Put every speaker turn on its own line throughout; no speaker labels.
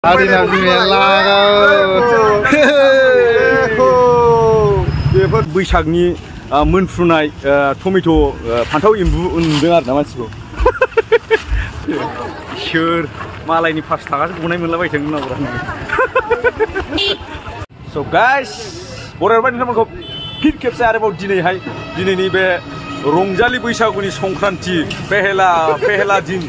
Adina बेफोर बैसागनि मोनफ्रुनाय tomato' फान्थाव एम्बु नुदों आरो ना मानसिखौ सोर मालायनि 5 थाखासो गनाय मोनलाबायथों उनाव स' गाइस बरायबाय नोंथांमोनखौ फिन खेबसे आरोबाव दिनैनि बे रंजालि बैसागुनि संक्रान्ति पेहेला दिन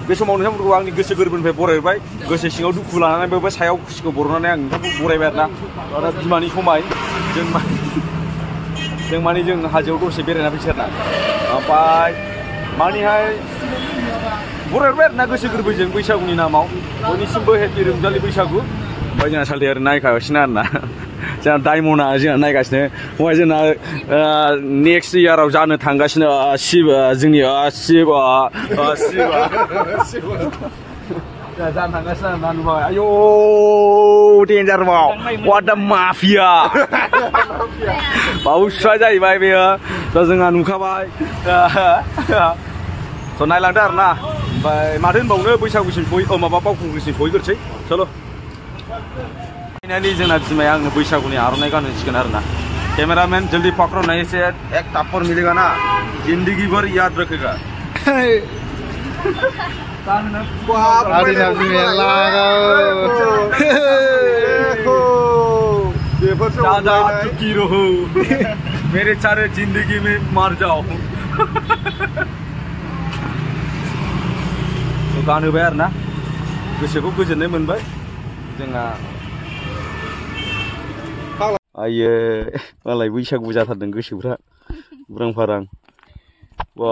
बे समाव नोंथांमोनखौ आंनि गोसो गोरबोनिफ्राय बरायबाय गोसो सिङाव दुखु लानानै बे सायाव खुसिखौ बरनानै आं नोंथांखौ बरायबाय आरोना बिमानि समाय जों माने जों हाजोआव दसे बेरायना फैसै आरोना ओमफ्राय मानिहाय बरायबाय आरोना गोसो गोरबोजों बैसागुनि नामाव बयनिसिमबो हेपि रंजालि बैसागु ओमफ्राय जोंना सालथे आरो नायखागासिनो आरोना जोंना डायमन्डआ जोंना नायगासिनो ओमफ्राय जोंना नेक्स्ट इयाराव जानो थांगासिनो जोंनि जानो थांगासिनो आरोना नुबाय आयौ डेन्जार बाव वाट दा माफिया बावसुवा जाहैबाय बेयो दा जोंहा नुखाबाय स' नायलांदो आरोना ओमफ्राय माथो होनबावनो बैसागुसिम माबा बावखुंग्रिसिम सहैग्रोसै चलो फाइनालि जोंना बिमाया आंनो बैसागुनि आर'नाइ गानहोसिगोन आरोना कैमरामैन जल्दी पकड़ो नहीं से एक टापर मिलेगा ना जिंदगी भर याद रखेगा दादा चुकी रहो मेरे सारे जिंदगी में मर जाओ गानहोबाय आरोना गोसोखौ गोजोननाय मोनबाय जोंहा आयो मालाय बैसागु जाथारदों गोसोफ्रा बुरां फारां बा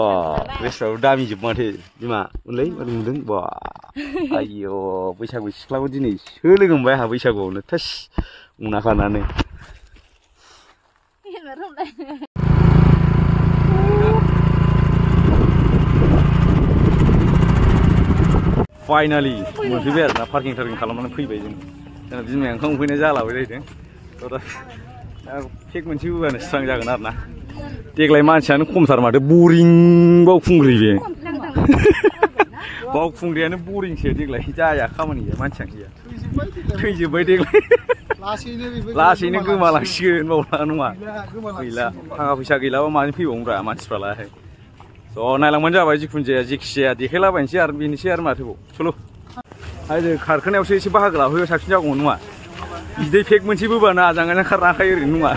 ड्रेसफ्राबो दामि जोब माथो बिमा मोनलै मारै नुदों बा आयो बैसागु सिख्लाखौ दिनै सो लोगो मोनबाय आंहा बैसागुआवनो थास उना खानानै फाइनालि मोनफैबाय आरोना पार्किं खालामनानै फैबाय जोंना बिमाया ओंखाम उखैनाय जालाबाय जाहैदों केक मोनसे होबानो स्रां जागोन आरोना देग्लाय मानसियानो खमथार माथो बरिं बावखुंग्रि बे बावखुंग्रियानो बरिंसो देग्लाय जाया खामानिया मानसियानो गैया थैजोब्बाय देग्लाय लासैनो गोमालांसिगोन बावला नङा गैला थाखा फैसा गैलाबा माजों फैबावनोब्रा मानसिफ्रालाय स' नायलांबानो जाबाय जिखुनु जाया जेखि जाया देखायलाबायनोसै आरो बेनोसै आरो माथोबाव सल' आरो खारखोनायावसो एसे बाहागो लाफैबा साबसिन जागौमोन नङा बिदै पेक मोनसे बोबानो आजांगानो खारनो हाखायो ओरैनो नङा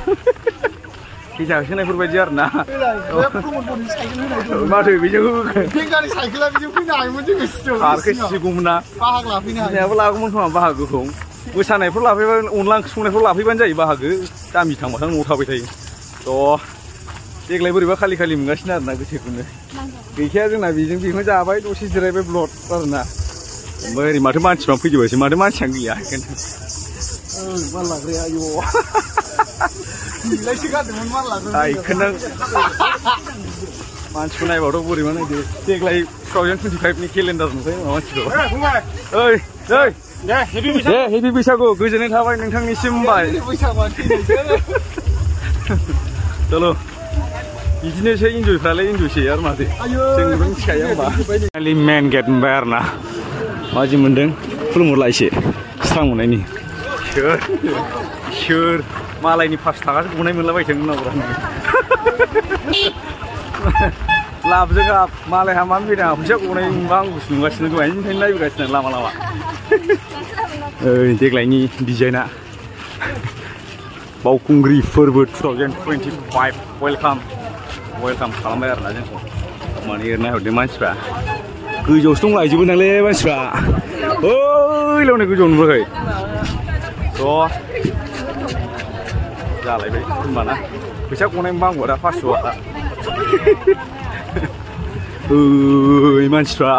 फैसा होनायफोर बायदि आरोना माथो बेजों खारखोसिगौमोन ना लागौमोन खोमा बाहागोखौ मोसानायफ्राव लाफैबा अनला ओंख्रि संनायफ्राव लाफैबानो जायो बाहागो दामि थांबाथाय न'आव थाबाय थायो थ' देग्लाय बोरैबा खालि मोनगासिनो आरोना गोसोखौनो गैखाया जोंना बेखौनो जाबाय दसे जिरायबाय ब्लड आरोना ओमफ्राय ओरै माथो मानसिफ्रा फैजोबायसै माथो मानसियानो गैया माल लाग्राया आयौ बेखौनो मानसिखौ नायबाथ' बोरैबा नायदो देग्लाय 2025नि केलेन्डार नुबाय मानसिखौ दे हेपि बैसागु गोजोननाय थाबाय नोंथांनिसिम होनबाय चलो बिदिनोसै इन्जयफ्रालाय इन्जयसै आरो माथो जोंबो मिथिखायो होमबा मेन गेट मोनबाय आरोना माजि मोनदों खुलुमहरलायसै स्रां मोननायनि सोर मालायनि 5 थाखासो गनाय मोनलाबायथों उनाव लाबजों गाब मालायहा मा फैदों फैसा गनाय मोनबा आं गुसु नुगासिनो दहायनिफ्रायनो नायबोगासिनो लामा देग्लायनि डिजाइना बावखुंग्रि फोरबो 2025 वेलकाम खालामबाय आरोना जोंखौ माने एरनाय हरदों मानसिफ्रा गोजौआवसो दंलायजोबो नालाय मानसिफ्रा ओइलावनाय गोजौआव नुवाखै थ' जालायबाय होनबाना फैसा गनाय मोनबा आंबो दा 500 मानसिफ्रा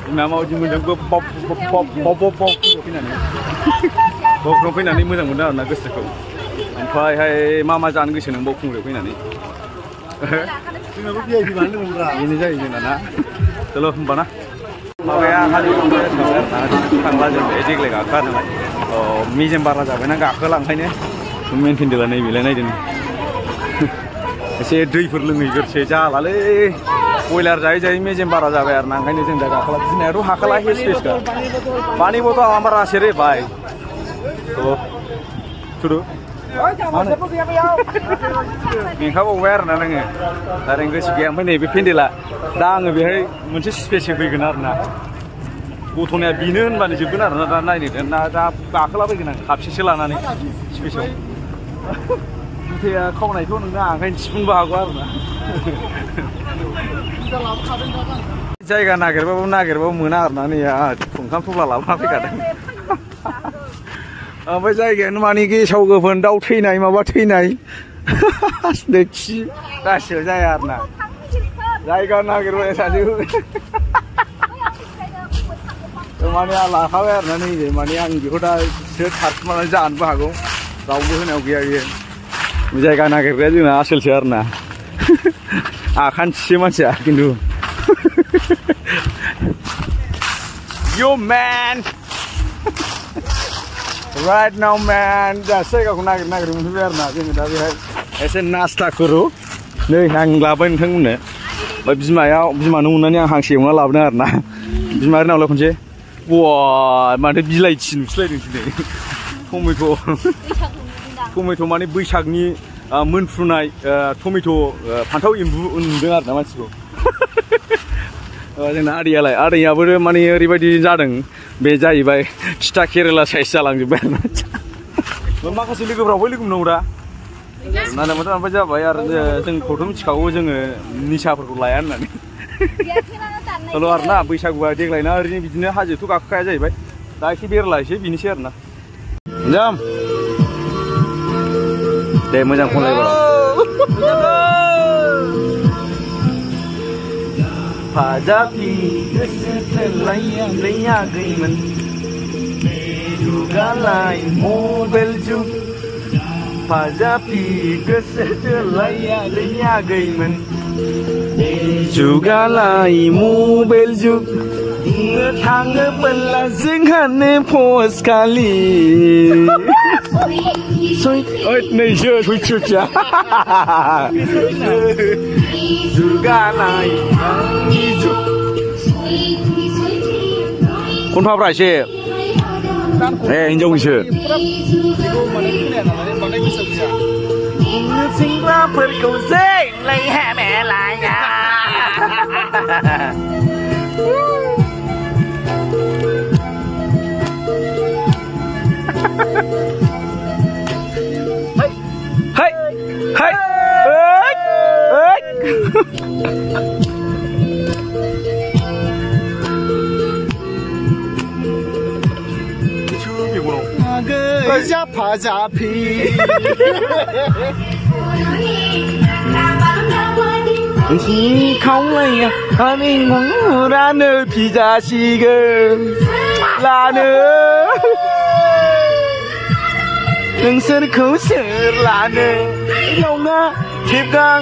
जोंना माबायदि मोनदों बावखुंग्रियाव फैनानै मोजां मोनदों आरोना गोसोखौ ओमफ्रायहाय मा जानो गोसो नों बावखुंग्रियाव फैनानै बेनो जायो जोंना ना चल' होमबाना माबाया थांला जों देग्लाय गाखोआ नालाय मेजेम बारा जाबायना गाखोला ओंखायनो मेनटेन नैबेलाय नायदों एसे दैफोर लोंहैग्रोसै जालालै बयलार जायै जायै मेजेम बारा जाबाय आरो ना ओंखायनो जों दा गाखोला गिनायाथ' हाखाला हिल स्पेसखा पानी बथल আমার আছে रे भाई तो सुरु मेंखाबावबाय आरो ना नोङो दा नों गोसो गैया ओमफ्राय नैबे पेन्देला दा आङो बेहाय मोनसे स्पेस होफैगोन आरो ना गथ'नाया बेनो होनबानो जोबगोन आरो ना दा नायनो दा गाखोलाबायगोन आं खापसेसो लानानै स्पेसाव जुथाया खावनायथ' नोंना ओंखायनो थिफुनबो हागौ आरो ना जायगा नागिरबाबो मोना आरो ना नै ओंखाम थफ्ला लाबोना फैखादों ओमफ्राय जायगायानो माने गेसाव गोफोन दाउ थैनाय माबा थैनाय खि गासिबो जाया आरो ना जायगा नागिरबाय सासे माने आं लाखाबाय आरो ना नैबे माने आं बेखौ दा खारखुमानानै जानोबो हागौ रावबो होनायाव गैया बेयो जायगा नागिरग्राया जोंना आसोलसो आरो ना आखान्थिसो मानसिया खिन्थु Yo man right now man दासो जायगाखौ नागिर मोनफैबाय आरो ना जोङो दा बेहाय एसे नास्ता करो नै आं लाबाय नोंथांमोननो ओमफ्राय बिमानो अननानै आं हांसो एवना लाबोदों आरो ना बिमा नावलाय खनसे वा माथो बिलाइथि नुस्लायदों दिनै टमेट' माने बैसागनि मोनफ्रुनाय टमेट' फान्थाव एम्बु नुदों आरो ना मानसिखौ जोंना आदैयाबो माने ओरैबायदि जादों बे जाहैबाय थिथा केरेला साइज जालांजोब्बाय आरो ना माखासे लोगोफ्रावबो लोगो मोननांगौ दा नायनांगौथ' ओमफ्राय जाबाय आरो जोंखौथ' मिथिखागौ जोङो निसाफोरखौ लाया होननानै सल' आरो ना बैसागुआ देग्लायना ओरैनो बिदिनो हाजोथ' गाखोखाया जाहैबाय दा एसे बेरलायसै बिनोसै आरो ना जाम दे मोजां खनलायबार फाजाबि गोसो थोलायाखैमोन जुगालाय मबाइल जुग फाजाबि गोसो थोलायाखैमोन जुगालाय मबाइल जुग थाङोब्ला जोंहानो पस्ट खालि नैसो सयथिया जुगालाय खनफाब्रा एसे हिनजावनिसो सेंग्राफोरखौ जोंलाय हेमेलाया जाफाजाफि खावलाया आंनि महरानो फिजासिगोन लानो नोंसोरखौ सोर लानो नङा खेबगां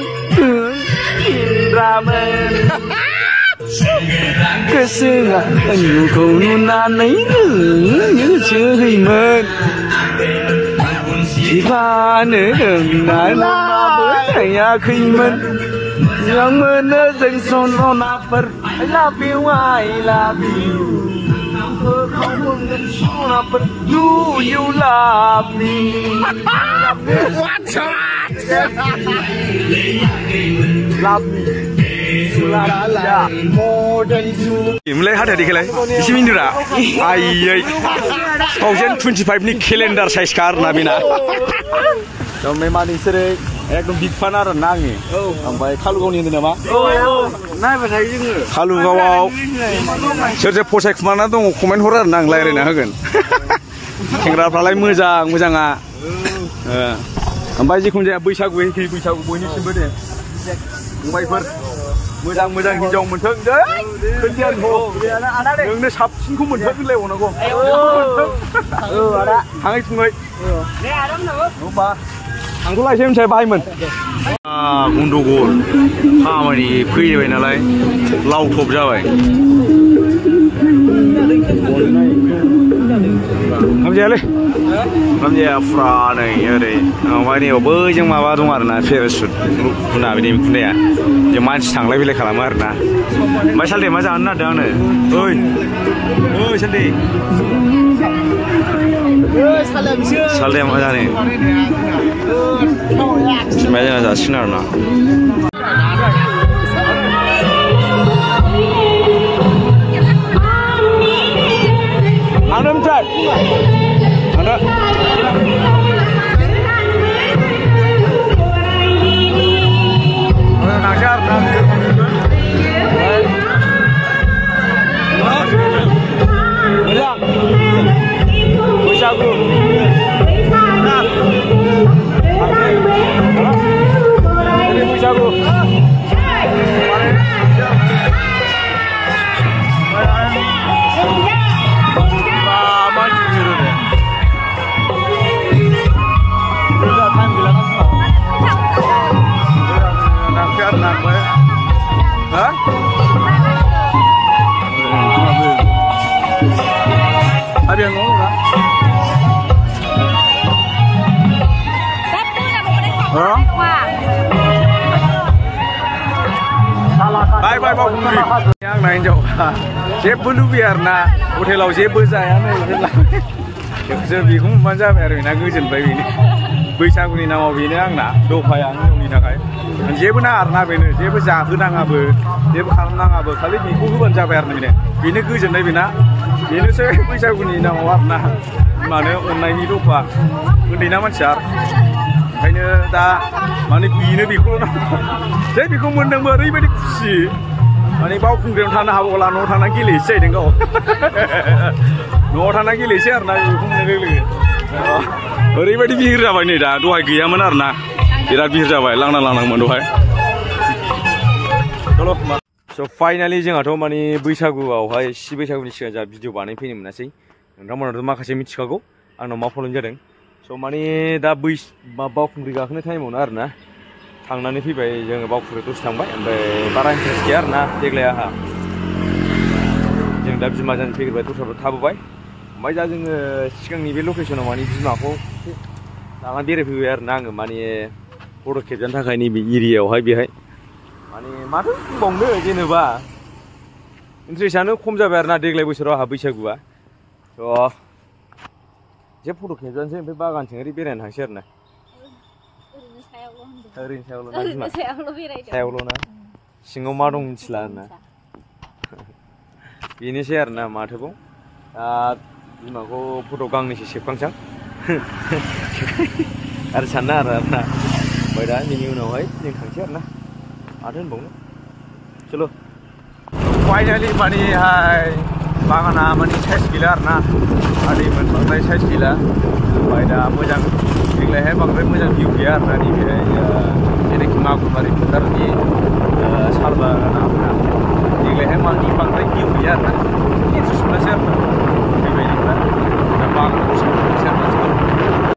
इन्द्रामोन गोसोआ आंखौ नुनानै गोसोहैमोन सिबानो रोंनानैबाबो थायाखैमोन मोजां मोनो जों सन'नाफोर I love you सन'नाफोर Do you love me Love me Mulai hadir dikilai, isi mindura, ayai, 2025 ni calendar size karena bina. Kami mani sere, ekdom big fan aran nangi. Ampai kalu kau ni ada nama? Naik pasai juga. Kalu kau, serta posek mana tu komen horror nang lahir ni hagen. Kengra pelai mujang ah. Ampai jikun je बैसागु बयनिसिमबो दे. फंबायफोर मोजां हिनजाव मोनथों दे खोथियान हो नोंनो साबसिनखौ मोनथों होनलायबावनांगौ आदा थाङै थुङै दे आराम नोङो होमबा आंथ' लायसै मिथिबाय बाहायमोन गन्दगल खामानि फैबाय नालाय लावथब जाबाय ओंखाम जायालै ओंखाम जायाफ्रा नै ओरै ओमफ्राय नैयाव बैजों माबा दं आरोना पेरासुट गुना बिनि खुन्दाया जों मानसि थांलाय फैलाय खालामो आरोना ओमफ्राय सालथे मा जानो नागिरदों आंनो ओइ सालथे सालथे मा जानो सिमाया जोंहा जासिगोन आरोना आंनो ओमफ्राय आंनो नांसै आरोना मोजां बैसागु बैसागु Abiang ngomong lah. Bye bye bang. Yang lain jauh. Jebu lu biar na hotel jebu saya nih. Jadi bingung mana biar ini aku jen bayi ini. बैसागुनि नामाव बेनो आंना दफायानो दंनि थाखाय जेबो नाङा आरोना बेनो जेबो जाहोनाङाबो जेबो खालामनाङाबो खालि बेखौ होबानो जाबाय आरो बेनो गोजोननाय बेना बेनोसै बैसागुनि नामाव आरोना मानो अननायनि दफा उन्दैना मानसिया ओंखायनो दा माने बेनो बेखौल' नांगौ जे बेखौ मोनदोंबो ओरैबायदि खुसि माने बावखुंग्रियाव थानो हाबावला न'आव थाना गेलेहैसै जाहैदों गाव न'आव थाना गेलेहैसै आरोना बेखौ मोननाय लोगो लोगो ओरैबायदि बिहिर जाबाय नै दा दहाय गैयामोन आरोना बिराद बिहिर जाबाय लांदां लांदांमोन दहाय चलो स' फाइनालि जोंहाथ' माने बैसागुआवहाय बैसागुनि सिगां जोंहा भिडिअ बानायफैनो मोनासै नोंथांमोनाथ' माखासे मिथिखागौ आंनाव मा प्रब्लेम जादों स' माने दा बावखुंग्रि गाखोनाय टाइमावनो आरोना थांनानै फैबाय जोङो बावखुंग्रियाव दसे थांबाय ओमफ्राय बारा इन्टारेस्ट गैया आरोना देग्लाय आंहा जों दा बिमाजों फैग्रोबाय दस्राफ्राव थाबोबाय ओमफ्राय दा जोङो सिगांनि बे लकेसनाव माने बिमाखौ लानानै बेरायफैबाय आरोना आङो माने फट' खेबजानो थाखाय नैबे एरियायावहाय बेहाय माने माथो बुंबावनो जेनेबा इन्ट्रेस्टआनो खम जाबाय आरोना देग्लाय बोसोराव आंहा बैसागुआ थ' एसे फट' खेबजानोसै ओमफ्राय बागानथिं ओरै बेरायनो थांसै आरोना ओरैनो सायावल' ना सिङाव मा दं मिथिला आरोना बेनोसै आरोना माथोबाव दा बिमाखौ फट' गांनैसो सेबखांसां आरो सानना आरोना ओमफ्राय दा बेनि उनावहाय जों थांसै आरोना माथो होनबावनो चलो फाइनालि मानेहाय बागाना माने साइज गैला आरोना आदै मोनबांद्राय साइज गैला ओमफ्राय दा मोजां देग्लायहाय बांद्राय मोजां भिउ गैया आरोना नैबेहाय जेनाखि मागुरबारि फोथारनि साल बागाना देग्लायहाय माने बांद्राय भिउ गैया आरोना इन्ट्रेस्ट मोनासै आरोना बेबायदिब्ला दा बागानखौ